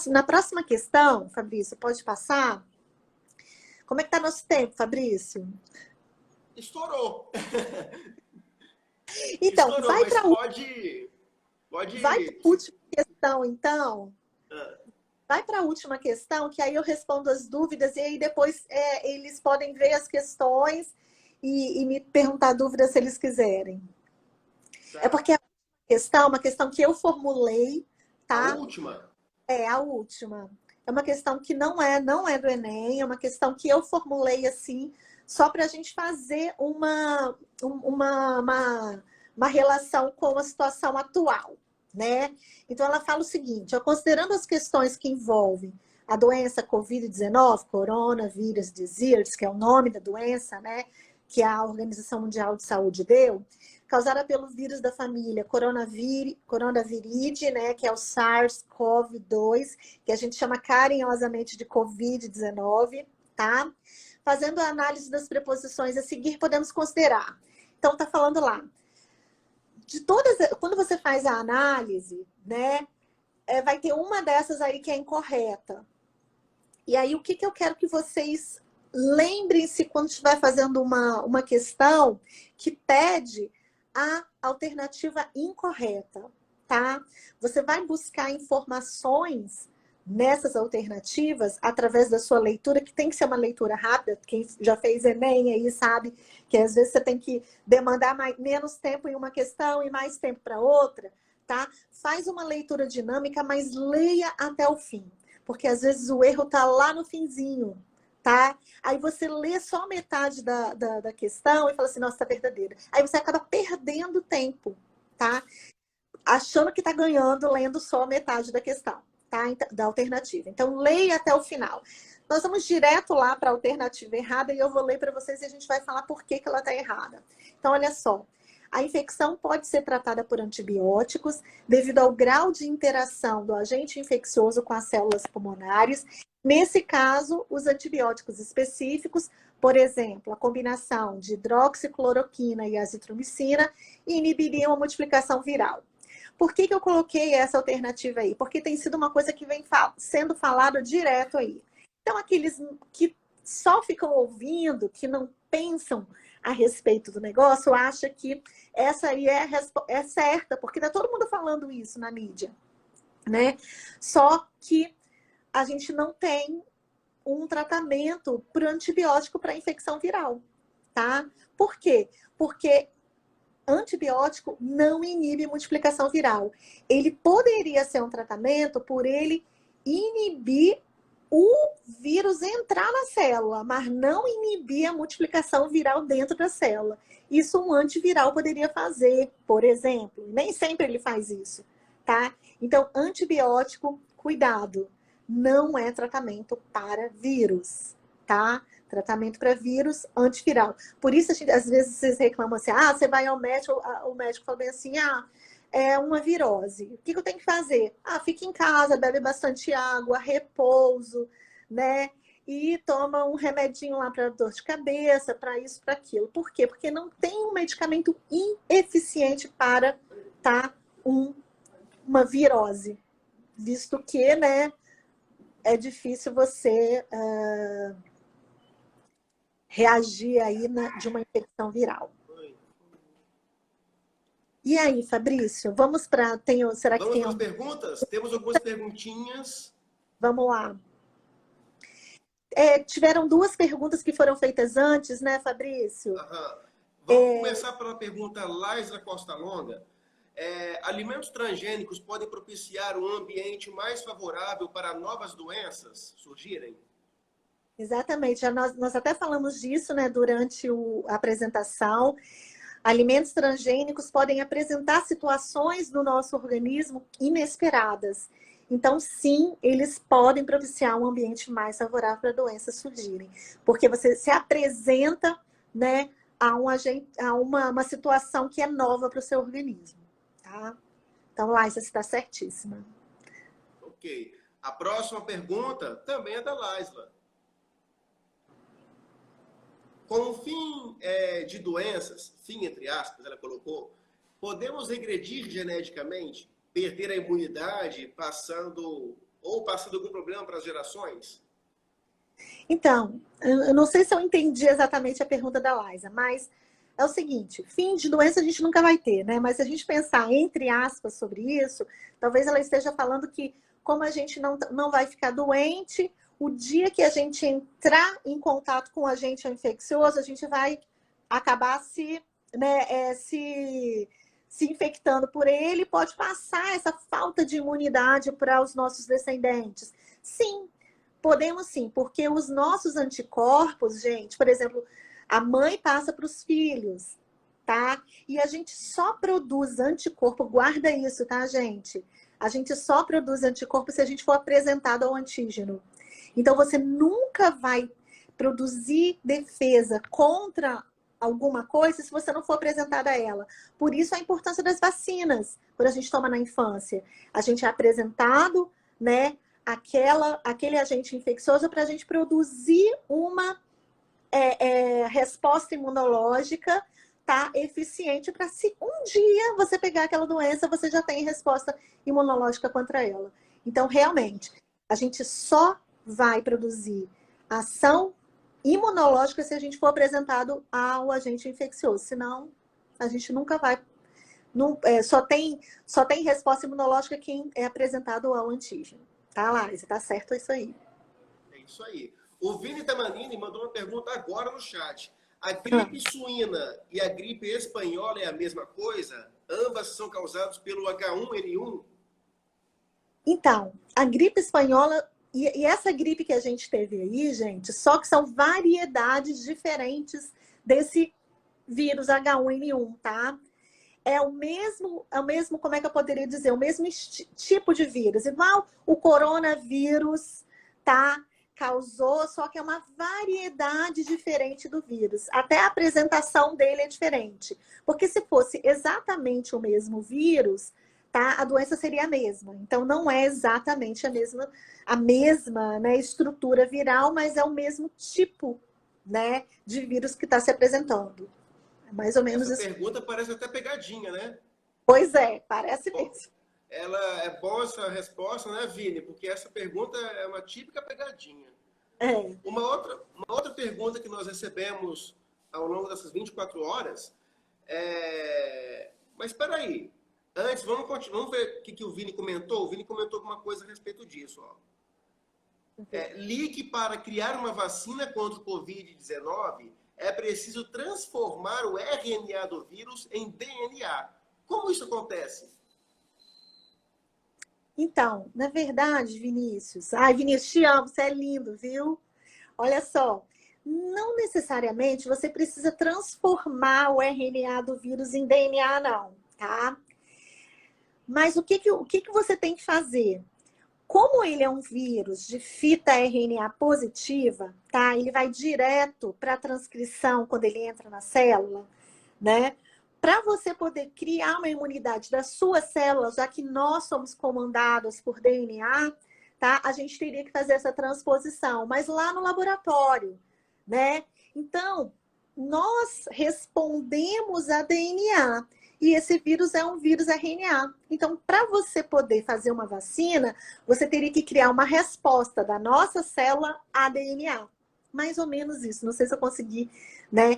Na próxima questão, Fabrício, pode passar? Como é que está nosso tempo, Fabrício? Estourou. Então, Estourou, vai para Vai para a última questão, então. Vai para a última questão, que aí eu respondo as dúvidas e aí depois eles podem ver as questões e me perguntar dúvidas se eles quiserem. Tá. É porque a questão é uma questão que eu formulei, tá? A última? É, a última. É uma questão que não é do Enem, é uma questão que eu formulei assim, só para a gente fazer uma relação com a situação atual, né? Então, ela fala o seguinte, ó, considerando as questões que envolvem a doença Covid-19, coronavírus disease, que é o nome da doença, né? Que a Organização Mundial de Saúde deu, causada pelo vírus da família coronaviridae, né, que é o SARS-CoV-2, que a gente chama carinhosamente de Covid-19, tá? Fazendo a análise das preposições a seguir, podemos considerar. Então, tá falando lá. De todas, quando você faz a análise, né, vai ter uma dessas aí que é incorreta. E aí, o que eu quero que vocês lembrem-se quando estiver fazendo uma questão que pede a alternativa incorreta, tá? Você vai buscar informações nessas alternativas através da sua leitura, que tem que ser uma leitura rápida. Quem já fez Enem aí sabe que às vezes você tem que demandar menos tempo em uma questão e mais tempo para outra, tá? Faz uma leitura dinâmica, mas leia até o fim, porque às vezes o erro tá lá no finzinho, tá? Aí você lê só metade da questão e fala assim, nossa, tá verdadeira. Aí você acaba perdendo tempo, tá? Achando que tá ganhando, lendo só metade da questão, tá? Da alternativa. Então, leia até o final. Nós vamos direto lá para a alternativa errada e eu vou ler para vocês e a gente vai falar por que ela tá errada. Então, olha só. A infecção pode ser tratada por antibióticos devido ao grau de interação do agente infeccioso com as células pulmonares. Nesse caso, os antibióticos específicos, por exemplo, a combinação de hidroxicloroquina e azitromicina, inibiriam a multiplicação viral. Por que eu coloquei essa alternativa aí? Porque tem sido uma coisa que vem sendo falado direto aí. Então, aqueles que só ficam ouvindo, que não pensam a respeito do negócio, acha que essa aí é certa, porque tá todo mundo falando isso na mídia, né? Só que a gente não tem um tratamento para antibiótico para infecção viral, tá? Por quê? Porque antibiótico não inibe multiplicação viral. Ele poderia ser um tratamento por ele inibir o vírus entrar na célula, mas não inibir a multiplicação viral dentro da célula. Isso um antiviral poderia fazer, por exemplo. Nem sempre ele faz isso, tá? Então, antibiótico, cuidado, não é tratamento para vírus, tá? Tratamento para vírus antiviral. Por isso, às vezes, vocês reclamam assim, você vai ao médico, o médico fala bem assim, é uma virose. O que eu tenho que fazer? Fica em casa, bebe bastante água, repouso, né? E toma um remedinho lá para dor de cabeça, para isso, para aquilo. Por quê? Porque não tem um medicamento ineficiente para uma virose. Visto que, né, é difícil você reagir aí de uma infecção viral. E aí, Fabrício, vamos para... Será que vamos tem... para as perguntas? Temos algumas perguntinhas. Vamos lá. Tiveram duas perguntas que foram feitas antes, né, Fabrício? Aham. Vamos começar pela pergunta Laisla Costa Longa. Alimentos transgênicos podem propiciar um ambiente mais favorável para novas doenças surgirem? Exatamente. Nós até falamos disso, né, durante a apresentação. Alimentos transgênicos podem apresentar situações no nosso organismo inesperadas. Então, sim, eles podem propiciar um ambiente mais favorável para doenças surgirem. Porque você se apresenta, né, a uma situação que é nova para o seu organismo. Tá? Então, Laísa, você está certíssima. Ok. A próxima pergunta também é da Laisla. Com o fim de doenças, fim entre aspas, ela colocou, podemos regredir geneticamente, perder a imunidade, passando algum problema para as gerações? Então, eu não sei se eu entendi exatamente a pergunta da Laísa, mas é o seguinte, fim de doença a gente nunca vai ter, né? Mas se a gente pensar, entre aspas, sobre isso, talvez ela esteja falando que como a gente não vai ficar doente, o dia que a gente entrar em contato com o agente infeccioso, a gente vai acabar se infectando por ele, pode passar essa falta de imunidade para os nossos descendentes. Sim, podemos sim, porque os nossos anticorpos, gente, por exemplo, a mãe passa para os filhos, tá? E a gente só produz anticorpo, guarda isso, tá, gente? A gente só produz anticorpo se a gente for apresentado ao antígeno. Então, você nunca vai produzir defesa contra alguma coisa se você não for apresentada a ela. Por isso, a importância das vacinas, quando a gente toma na infância. A gente é apresentado, né, aquele agente infeccioso para a gente produzir uma resposta imunológica, tá, eficiente para se um dia você pegar aquela doença, você já tem resposta imunológica contra ela. Então, realmente, a gente só vai produzir ação imunológica se a gente for apresentado ao agente infeccioso. Senão, a gente nunca vai. Só tem resposta imunológica quem é apresentado ao antígeno. Tá, Laís? Tá certo isso aí. É isso aí. O Vini Tamanini mandou uma pergunta agora no chat. A gripe suína e a gripe espanhola é a mesma coisa? Ambas são causadas pelo H1N1? Então, a gripe espanhola e essa gripe que a gente teve aí, gente, só que são variedades diferentes desse vírus H1N1, tá? É o mesmo, como é que eu poderia dizer? O mesmo tipo de vírus. Igual o coronavírus, tá? Causou, só que é uma variedade diferente do vírus. Até a apresentação dele é diferente. Porque se fosse exatamente o mesmo vírus, tá? A doença seria a mesma. Então, não é exatamente a mesma, né, estrutura viral, mas é o mesmo tipo, né, de vírus que está se apresentando. É mais ou menos Essa isso. pergunta parece até pegadinha, né? Pois é, parece mesmo. É boa essa resposta, né, Vini? Porque essa pergunta é uma típica pegadinha. É. Uma outra pergunta que nós recebemos ao longo dessas 24 horas mas espera aí. Antes, vamos ver o que o Vini comentou. O Vini comentou alguma coisa a respeito disso. Ó. Li que para criar uma vacina contra o Covid-19 é preciso transformar o RNA do vírus em DNA. Como isso acontece? Então, na verdade, Vinícius... Ai, Vinícius, te amo, você é lindo, viu? Olha só, não necessariamente você precisa transformar o RNA do vírus em DNA, não, tá? Mas o que você tem que fazer? Como ele é um vírus de fita RNA positiva, tá? Ele vai direto para a transcrição quando ele entra na célula, né? Para você poder criar uma imunidade das suas células, já que nós somos comandados por DNA, tá? A gente teria que fazer essa transposição, mas lá no laboratório, né? Então, nós respondemos a DNA. E esse vírus é um vírus RNA. Então, para você poder fazer uma vacina, você teria que criar uma resposta da nossa célula a DNA. Mais ou menos isso. Não sei se eu consegui, né,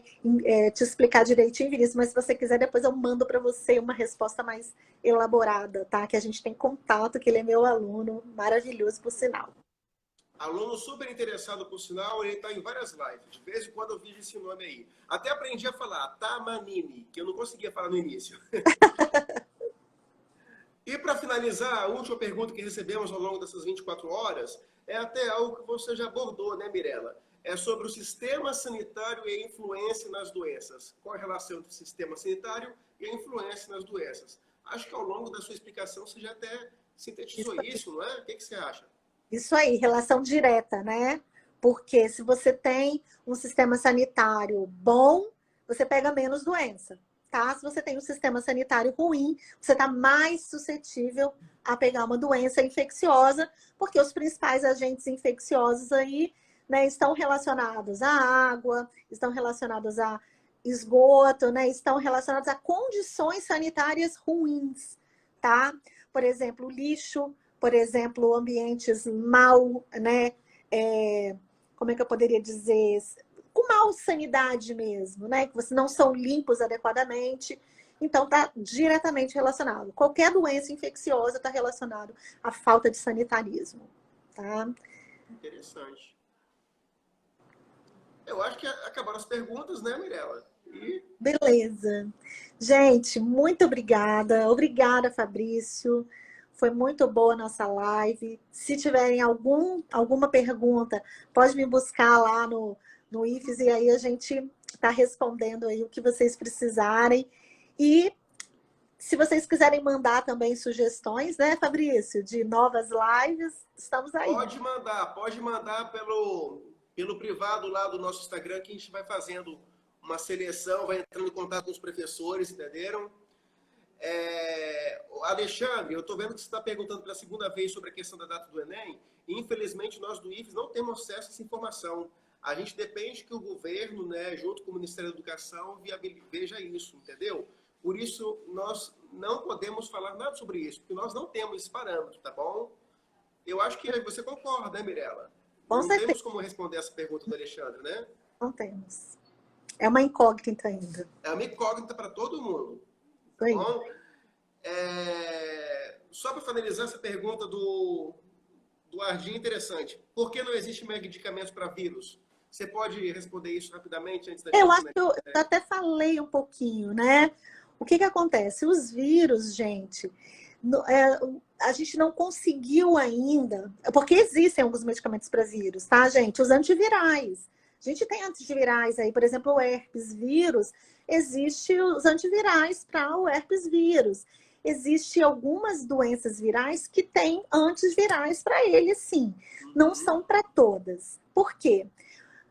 te explicar direitinho, Vinícius, mas se você quiser, depois eu mando para você uma resposta mais elaborada, tá? Que a gente tem contato, que ele é meu aluno, maravilhoso, por sinal. Aluno super interessado, por sinal, ele está em várias lives. De vez em quando eu vejo esse nome aí. Até aprendi a falar Tamanini, que eu não conseguia falar no início. E para finalizar, a última pergunta que recebemos ao longo dessas 24 horas é até algo que você já abordou, né, Mirela? É sobre o sistema sanitário e a influência nas doenças. Qual a relação entre o sistema sanitário e a influência nas doenças? Acho que ao longo da sua explicação você já até sintetizou isso, não é? O que você acha? Isso aí, relação direta, né? Porque se você tem um sistema sanitário bom, você pega menos doença, tá? Se você tem um sistema sanitário ruim, você está mais suscetível a pegar uma doença infecciosa, porque os principais agentes infecciosos aí, né, estão relacionados à água, estão relacionados a esgoto, né? Estão relacionados a condições sanitárias ruins, tá? Por exemplo, lixo, por exemplo, ambientes mal, né? Como é que eu poderia dizer? Com mal sanidade mesmo, né? Que você não são limpos adequadamente. Então, está diretamente relacionado. Qualquer doença infecciosa está relacionado à falta de sanitarismo, tá? Interessante. Eu acho que acabaram as perguntas, né, Mirela? E... Beleza. Gente, muito obrigada. Obrigada, Fabrício. Foi muito boa a nossa live. Se tiverem alguma pergunta, pode me buscar lá no IFES e aí a gente está respondendo aí o que vocês precisarem. E se vocês quiserem mandar também sugestões, né, Fabrício, de novas lives, estamos aí. Pode mandar pelo privado lá do nosso Instagram, que a gente vai fazendo uma seleção, vai entrando em contato com os professores, entenderam? Alexandre, eu estou vendo que você está perguntando pela segunda vez sobre a questão da data do Enem. E, infelizmente, nós do IFES não temos acesso a essa informação. A gente depende que o governo, né, junto com o Ministério da Educação, veja isso, entendeu? Por isso, nós não podemos falar nada sobre isso, porque nós não temos esse parâmetro, tá bom? Eu acho que você concorda, né, Mirela? Com Não certeza. temos como responder essa pergunta do Alexandre, né? Não temos. É uma incógnita ainda. É uma incógnita para todo mundo. Tá Aí. bom? Só para finalizar essa pergunta do Ardim, interessante. Por que não existe medicamentos para vírus? Você pode responder isso rapidamente antes da gente... Eu acho que eu até falei um pouquinho, né? O que acontece? Os vírus, gente, a gente não conseguiu ainda, porque existem alguns medicamentos para vírus, tá, gente? Os antivirais. A gente tem antivirais aí, por exemplo, o herpes vírus, existe os antivirais para o herpes vírus. Existem algumas doenças virais que têm antivirais para eles, sim. Não são para todas. Por quê?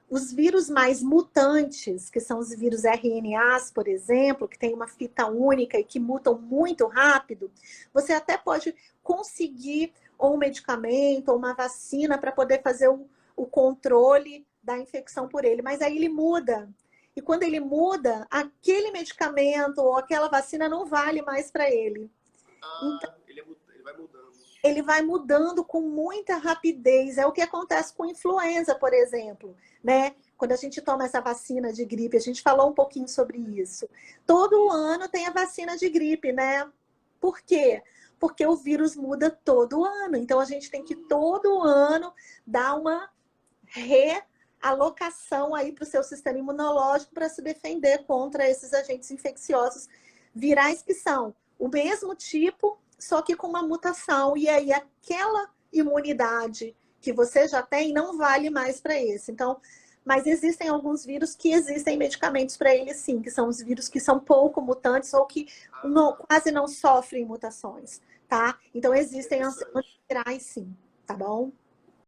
Os vírus mais mutantes, que são os vírus RNAs, por exemplo, que tem uma fita única e que mutam muito rápido, você até pode conseguir ou um medicamento ou uma vacina para poder fazer o controle da infecção por ele, mas aí ele muda. E quando ele muda, aquele medicamento ou aquela vacina não vale mais para ele. Então, ele vai mudando. Ele vai mudando com muita rapidez. É o que acontece com influenza, por exemplo, né? Quando a gente toma essa vacina de gripe, a gente falou um pouquinho sobre isso. Todo ano tem a vacina de gripe, né? Por quê? Porque o vírus muda todo ano. Então, a gente tem que todo ano dar uma realocação aí para o seu sistema imunológico para se defender contra esses agentes infecciosos virais que são o mesmo tipo, só que com uma mutação. E aí aquela imunidade que você já tem não vale mais para esse. Então, mas existem alguns vírus que existem medicamentos para eles sim, que são os vírus que são pouco mutantes ou que quase não sofrem mutações, tá? Então existem antivirais sim, tá bom?